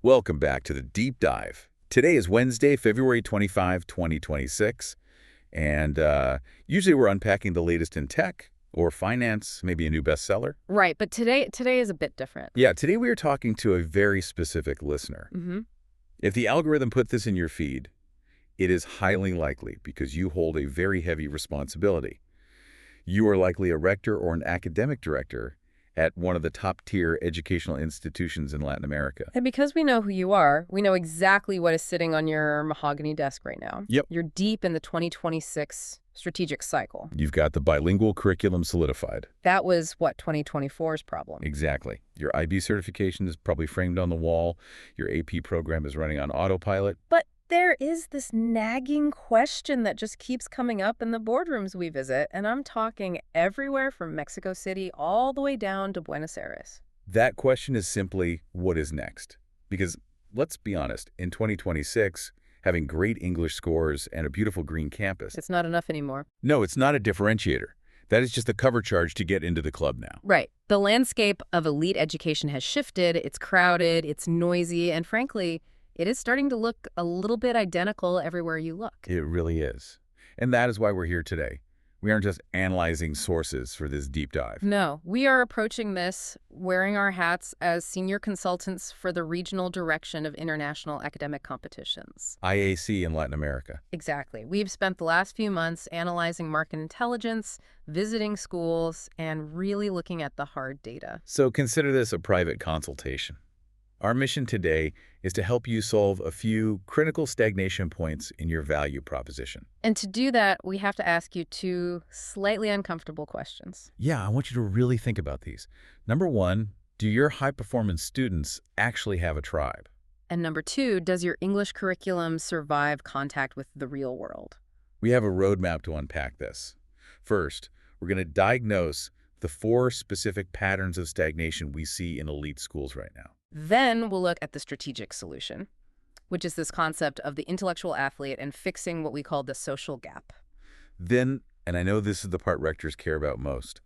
Welcome back to the Deep Dive. Today is Wednesday, February 25, 2026, and usually we're unpacking the latest in tech or finance, maybe a new bestseller. Right, but today is a bit different. Yeah, today we are talking to a very specific listener. If the algorithm put this in your feed, it is highly likely because you hold a very heavy responsibility. You are likely a rector or an academic director at one of the top-tier educational institutions in Latin America. And because we know who you are, we know exactly what is sitting on your mahogany desk right now. Yep. You're deep in the 2026 strategic cycle. You've got the bilingual curriculum solidified. That was, what, 2024's problem. Exactly. Your IB certification is probably framed on the wall. Your AP program is running on autopilot. But there is this nagging question that just keeps coming up in the boardrooms we visit, and I'm talking everywhere from Mexico City all the way down to Buenos Aires. That question is simply, what is next? Because, let's be honest, in 2026, having great English scores and a beautiful green campus... It's not enough anymore. No, it's not a differentiator. That is just a cover charge to get into the club now. Right. The landscape of elite education has shifted. It's crowded, it's noisy, and frankly, it is starting to look a little bit identical everywhere you look. It really is. And that is why we're here today. We aren't just analyzing sources for this deep dive. No, we are approaching this wearing our hats as senior consultants for the regional direction of international academic competitions. IAC in Latin America. Exactly. We've spent the last few months analyzing market intelligence, visiting schools, and really looking at the hard data. So consider this a private consultation. Our mission today is to help you solve a few critical stagnation points in your value proposition. And to do that, we have to ask you two slightly uncomfortable questions. Yeah, I want you to really think about these. Number one, do your high-performance students actually have a tribe? And number two, does your English curriculum survive contact with the real world? We have a roadmap to unpack this. First, we're going to diagnose the 4 specific patterns of stagnation we see in elite schools right now. Then we'll look at the strategic solution, which is this concept of the intellectual athlete and fixing what we call the social gap. Then, and I know this is the part rectors care about most,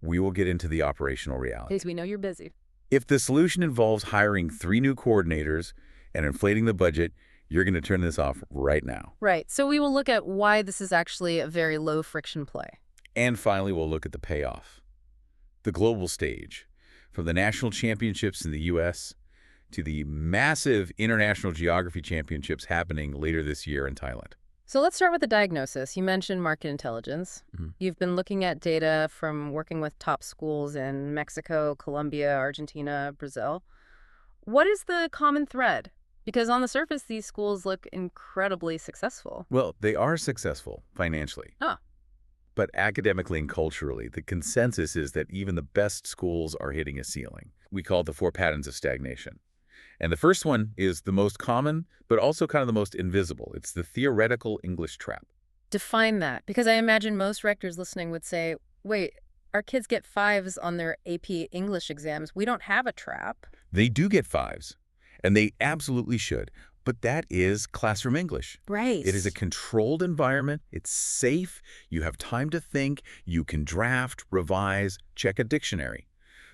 we will get into the operational reality. Because we know you're busy. If the solution involves hiring 3 new coordinators and inflating the budget, you're going to turn this off right now. Right. So we will look at why this is actually a very low-friction play. And finally, we'll look at the payoff. The global stage. From the national championships in the U.S. to the massive international geography championships happening later this year in Thailand. So let's start with the diagnosis. You mentioned market intelligence. You've been looking at data from working with top schools in Mexico, Colombia, Argentina, Brazil. What is the common thread? Because on the surface, these schools look incredibly successful. Well, they are successful financially. Huh. But academically and culturally, the consensus is that even the best schools are hitting a ceiling. We call it the 4 patterns of stagnation. And the first one is the most common, but also kind of the most invisible. It's the theoretical English trap. Define that, because I imagine most rectors listening would say, wait, our kids get 5s on their AP English exams. We don't have a trap. They do get 5s, and they absolutely should. But that is classroom English. Right. It is a controlled environment. It's safe. You have time to think. You can draft, revise, check a dictionary.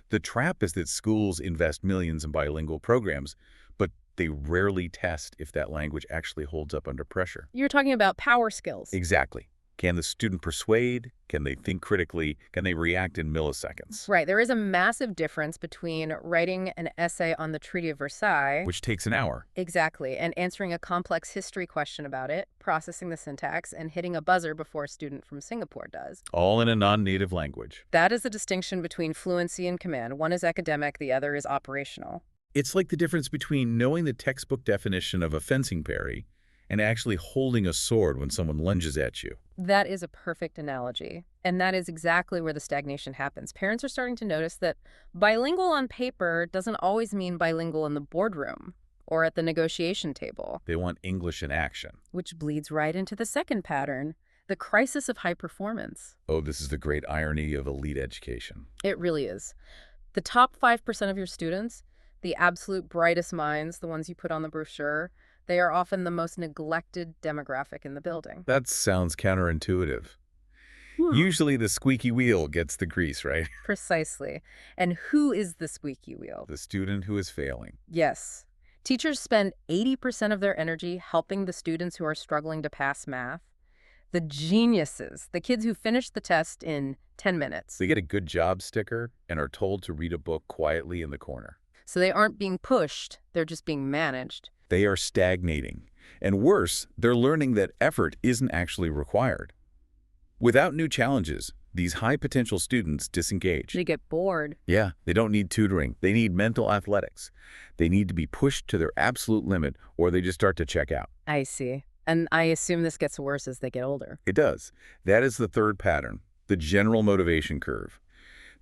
The trap is that schools invest millions in bilingual programs, but they rarely test if that language actually holds up under pressure. You're talking about power skills. Exactly. Can the student persuade? Can they think critically? Can they react in milliseconds? Right. There is a massive difference between writing an essay on the Treaty of Versailles, Which takes an hour. exactly, and answering a complex history question about it, processing the syntax, and hitting a buzzer before a student from Singapore does. All in a non-native language. That is the distinction between fluency and command. One is academic, the other is operational. It's like the difference between knowing the textbook definition of a fencing parry and actually holding a sword when someone lunges at you. That is a perfect analogy. And that is exactly where the stagnation happens. Parents are starting to notice that bilingual on paper doesn't always mean bilingual in the boardroom or at the negotiation table. They want English in action. Which bleeds right into the second pattern, the crisis of high performance. Oh, this is the great irony of elite education. It really is. The top 5% of your students, the absolute brightest minds, the ones you put on the brochure, they are often the most neglected demographic in the building. That sounds counterintuitive. Usually the squeaky wheel gets the grease, right? Precisely. And who is the squeaky wheel? The student who is failing. Yes. Teachers spend 80% of their energy helping the students who are struggling to pass math. The geniuses, the kids who finish the test in 10 minutes. They get a good job sticker and are told to read a book quietly in the corner. So they aren't being pushed, they're just being managed. They are stagnating. And worse, they're learning that effort isn't actually required. Without new challenges, these high-potential students disengage. They get bored. Yeah, they don't need tutoring. They need mental athletics. They need to be pushed to their absolute limit, or they just start to check out. I see. And I assume this gets worse as they get older. It does. That is the third pattern, the general motivation curve.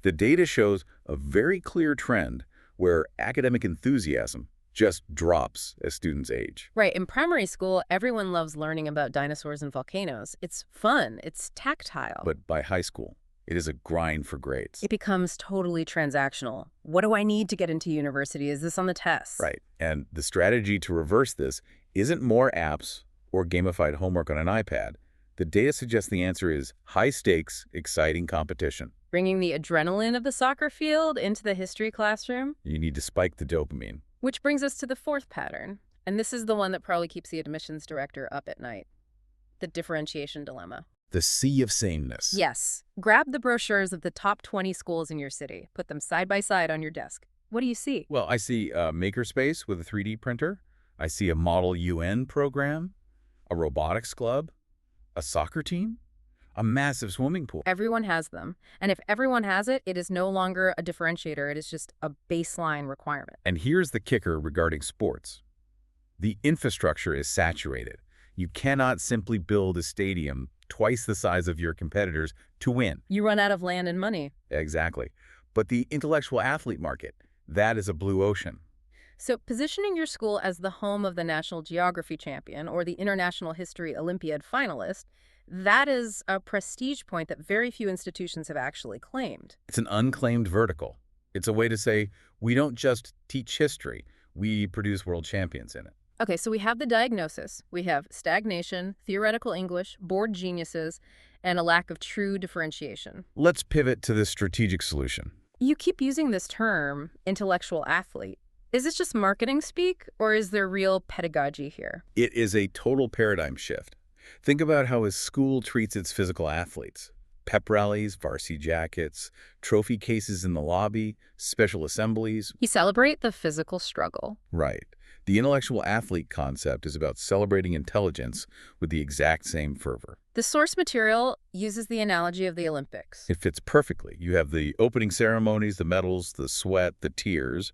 The data shows a very clear trend where academic enthusiasm just drops as students age. Right. In primary school, everyone loves learning about dinosaurs and volcanoes. It's fun. It's tactile. But by high school, it is a grind for grades. It becomes totally transactional. What do I need to get into university? Is this on the test? Right. And the strategy to reverse this isn't more apps or gamified homework on an iPad. The data suggests the answer is high-stakes, exciting competition. Bringing the adrenaline of the soccer field into the history classroom. You need to spike the dopamine. Which brings us to the fourth pattern. And this is the one that probably keeps the admissions director up at night. The differentiation dilemma. The sea of sameness. Yes. Grab the brochures of the top 20 schools in your city. Put them side by side on your desk. What do you see? Well, I see a makerspace with a 3D printer. I see a model UN program, a robotics club, a soccer team, a massive swimming pool. Everyone has them. And if everyone has it, it is no longer a differentiator. It is just a baseline requirement. And here's the kicker regarding sports. The infrastructure is saturated. You cannot simply build a stadium twice the size of your competitors to win. You run out of land and money. Exactly. But the intellectual athlete market, that is a blue ocean. So positioning your school as the home of the National Geography champion or the International History Olympiad finalist, that is a prestige point that very few institutions have actually claimed. It's an unclaimed vertical. It's a way to say, we don't just teach history, we produce world champions in it. Okay, so we have the diagnosis. We have stagnation, theoretical English, bored geniuses, and a lack of true differentiation. Let's pivot to the strategic solution. You keep using this term, intellectual athlete. Is this just marketing speak, or is there real pedagogy here? It is a total paradigm shift. Think about how a school treats its physical athletes. Pep rallies, varsity jackets, trophy cases in the lobby, special assemblies. You celebrate the physical struggle. Right. The intellectual athlete concept is about celebrating intelligence with the exact same fervor. The source material uses the analogy of the Olympics. It fits perfectly. You have the opening ceremonies, the medals, the sweat, the tears.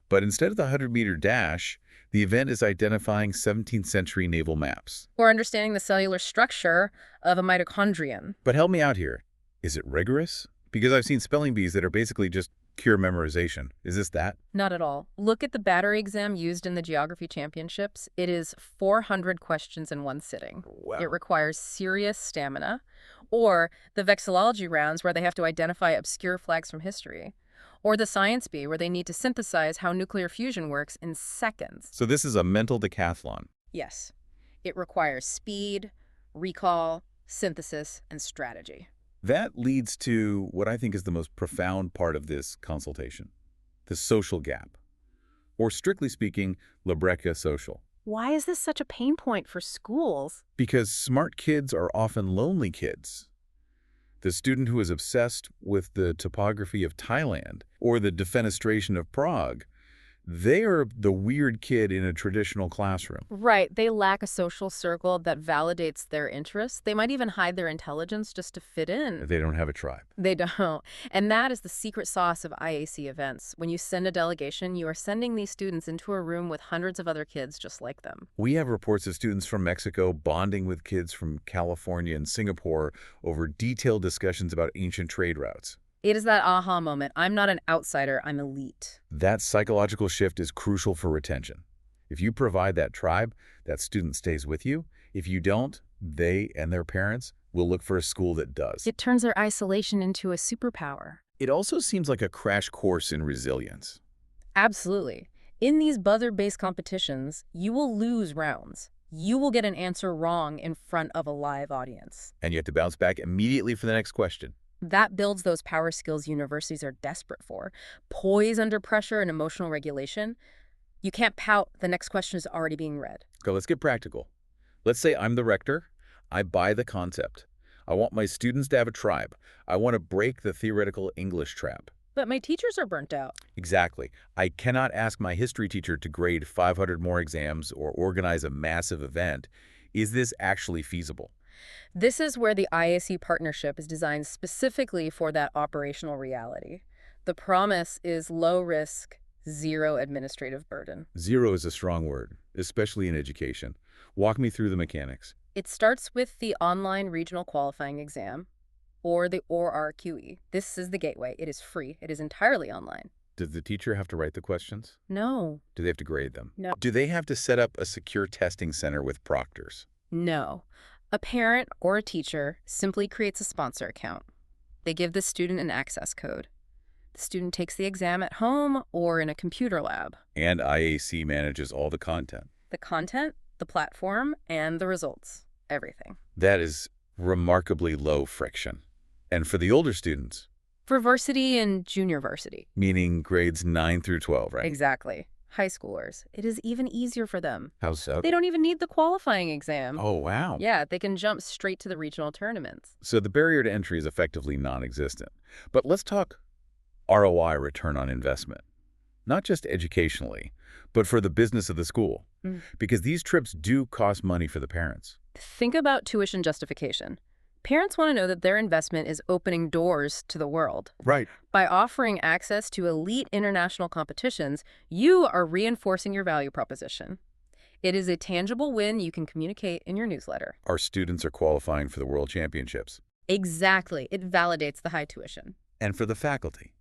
But instead of the 100-meter dash, the event is identifying 17th century naval maps. Or understanding the cellular structure of a mitochondrion. But help me out here. Is it rigorous? Because I've seen spelling bees that are basically just pure memorization. Is this that? Not at all. Look at the battery exam used in the geography championships. It is 400 questions in one sitting. Wow. It requires serious stamina. Or the vexillology rounds where they have to identify obscure flags from history. Or the science bee, where they need to synthesize how nuclear fusion works in seconds. So this is a mental decathlon. Yes. It requires speed, recall, synthesis, and strategy. That leads to what I think is the most profound part of this consultation, the social gap. Or strictly speaking, La Breca social. Why is this such a pain point for schools? Because smart kids are often lonely kids. The student who is obsessed with the topography of Thailand or the defenestration of Prague, they are the weird kid in a traditional classroom. Right. They lack a social circle that validates their interests. They might even hide their intelligence just to fit in. They don't have a tribe. They don't. And that is the secret sauce of IAC events. When you send a delegation, you are sending these students into a room with hundreds of other kids just like them. We have reports of students from Mexico bonding with kids from California and Singapore over detailed discussions about ancient trade routes. It is that aha moment. I'm not an outsider, I'm elite. That psychological shift is crucial for retention. If you provide that tribe, that student stays with you. If you don't, they and their parents will look for a school that does. It turns their isolation into a superpower. It also seems like a crash course in resilience. Absolutely. In these buzzer-based competitions, you will lose rounds. You will get an answer wrong in front of a live audience. And you have to bounce back immediately for the next question. That builds those power skills universities are desperate for. Poise under pressure and emotional regulation. You can't pout. The next question is already being read. So let's get practical. Let's say I'm the rector. I buy the concept. I want my students to have a tribe. I want to break the theoretical English trap. But my teachers are burnt out. Exactly. I cannot ask my history teacher to grade 500 more exams or organize a massive event. Is this actually feasible? This is where the IAC partnership is designed specifically for that operational reality. The promise is low risk, zero administrative burden. Zero is a strong word, especially in education. Walk me through the mechanics. It starts with the online regional qualifying exam, or the ORQE. This is the gateway. It is free. It is entirely online. Does the teacher have to write the questions? No. Do they have to grade them? No. Do they have to set up a secure testing center with proctors? No. A parent or a teacher simply creates a sponsor account. They give the student an access code. The student takes the exam at home or in a computer lab. And IAC manages all the content. The content, the platform, and the results. Everything. That is remarkably low friction. And for the older students? For varsity and junior varsity. Meaning grades 9 through 12, right? Exactly. High schoolers. It is even easier for them. How so? They don't even need the qualifying exam. Oh, wow. Yeah, they can jump straight to the regional tournaments. So the barrier to entry is effectively non-existent. But let's talk ROI, return on investment. Not just educationally, but for the business of the school. Because these trips do cost money for the parents. Think about tuition justification. Parents want to know that their investment is opening doors to the world. Right. By offering access to elite international competitions, you are reinforcing your value proposition. It is a tangible win you can communicate in your newsletter. Our students are qualifying for the World Championships. Exactly. It validates the high tuition. And for the faculty,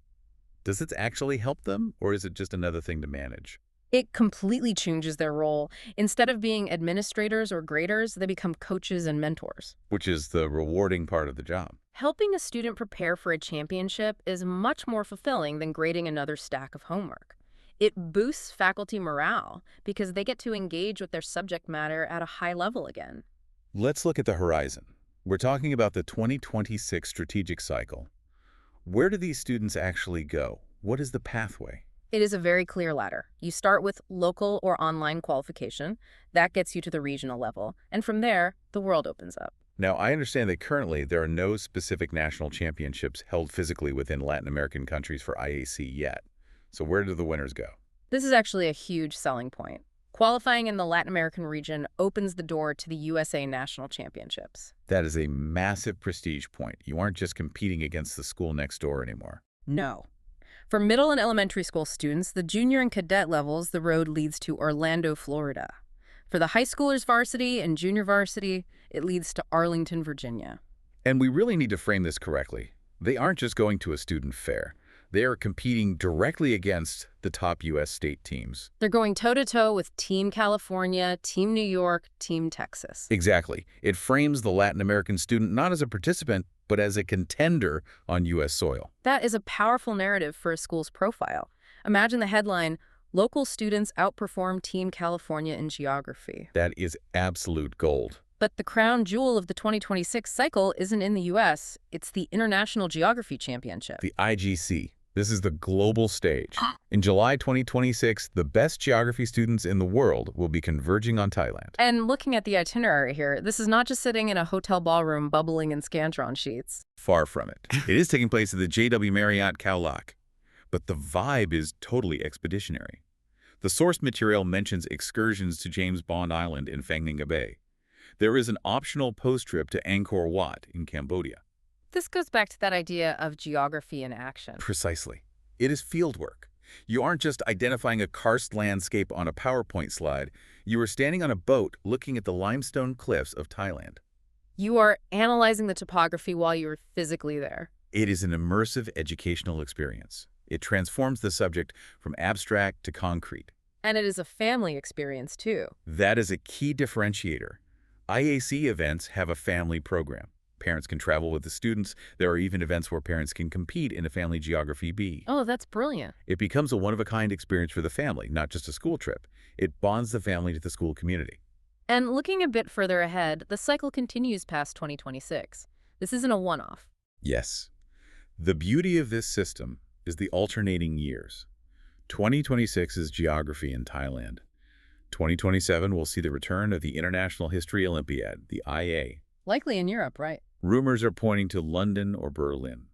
does it actually help them, or is it just another thing to manage? It completely changes their role. Instead of being administrators or graders, they become coaches and mentors. Which is the rewarding part of the job. Helping a student prepare for a championship is much more fulfilling than grading another stack of homework. It boosts faculty morale because they get to engage with their subject matter at a high level again. Let's look at the horizon. We're talking about the 2026 strategic cycle. Where do these students actually go? What is the pathway? It is a very clear ladder. You start with local or online qualification. That gets you to the regional level. And from there, the world opens up. Now, I understand that currently there are no specific national championships held physically within Latin American countries for IAC yet. So where do the winners go? This is actually a huge selling point. Qualifying in the Latin American region opens the door to the USA National Championships. That is a massive prestige point. You aren't just competing against the school next door anymore. No. For middle and elementary school students, the junior and cadet levels, the road leads to Orlando, Florida. For the high schoolers varsity and junior varsity, it leads to Arlington, Virginia. And we really need to frame this correctly. They aren't just going to a student fair. They are competing directly against the top U.S. state teams. They're going toe-to-toe with Team California, Team New York, Team Texas. Exactly. It frames the Latin American student not as a participant, but as a contender on U.S. soil. That is a powerful narrative for a school's profile. Imagine the headline, "Local students outperform Team California in geography." That is absolute gold. But the crown jewel of the 2026 cycle isn't in the U.S., it's the International Geography Championship. The IGC. This is the global stage. In July 2026, the best geography students in the world will be converging on Thailand. And looking at the itinerary here, this is not just sitting in a hotel ballroom bubbling in Scantron sheets. Far from it. It is taking place at the JW Marriott Khao Lak. But the vibe is totally expeditionary. The source material mentions excursions to James Bond Island in Phang Nga Bay. There is an optional post-trip to Angkor Wat in Cambodia. This goes back to that idea of geography in action. Precisely. It is fieldwork. You aren't just identifying a karst landscape on a PowerPoint slide. You are standing on a boat looking at the limestone cliffs of Thailand. You are analyzing the topography while you're physically there. It is an immersive educational experience. It transforms the subject from abstract to concrete. And it is a family experience, too. That is a key differentiator. IAC events have a family program. Parents can travel with the students. There are even events where parents can compete in a family geography bee. Oh, that's brilliant. It becomes a one-of-a-kind experience for the family, not just a school trip. It bonds the family to the school community. And looking a bit further ahead, the cycle continues past 2026. This isn't a one-off. Yes. The beauty of this system is the alternating years. 2026 is geography in Thailand. 2027 will see the return of the International History Olympiad, the IA. Likely in Europe, right? Rumors are pointing to London or Berlin.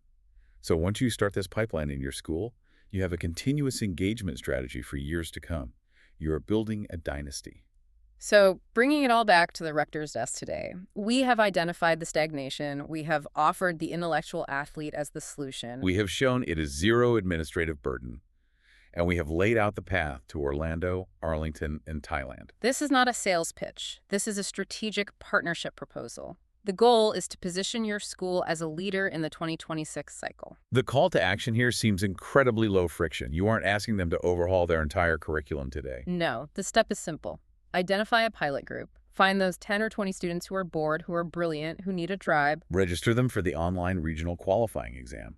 So once you start this pipeline in your school, you have a continuous engagement strategy for years to come. You are building a dynasty. So bringing it all back to the rector's desk today, we have identified the stagnation. We have offered the intellectual athlete as the solution. We have shown it is zero administrative burden, and we have laid out the path to Orlando, Arlington, and Thailand. This is not a sales pitch. This is a strategic partnership proposal. The goal is to position your school as a leader in the 2026 cycle. The call to action here seems incredibly low friction. You aren't asking them to overhaul their entire curriculum today. No, the step is simple. Identify a pilot group. Find those 10 or 20 students who are bored, who are brilliant, who need a tribe. Register them for the online regional qualifying exam.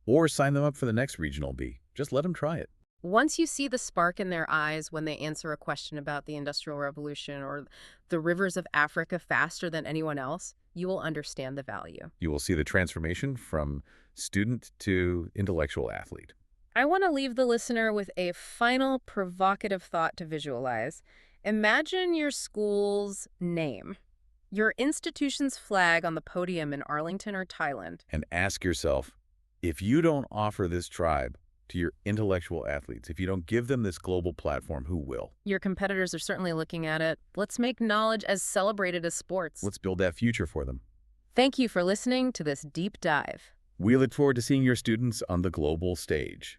Or sign them up for the next Regional B. Just let them try it. Once you see the spark in their eyes when they answer a question about the Industrial Revolution or the rivers of Africa faster than anyone else, you will understand the value. You will see the transformation from student to intellectual athlete. I want to leave the listener with a final provocative thought to visualize. Imagine your school's name, your institution's flag on the podium in Arlington or Thailand. And ask yourself, if you don't offer this tribe to your intellectual athletes, if you don't give them this global platform, who will? Your competitors are certainly looking at it. Let's make knowledge as celebrated as sports. Let's build that future for them. Thank you for listening to this deep dive. We look forward to seeing your students on the global stage.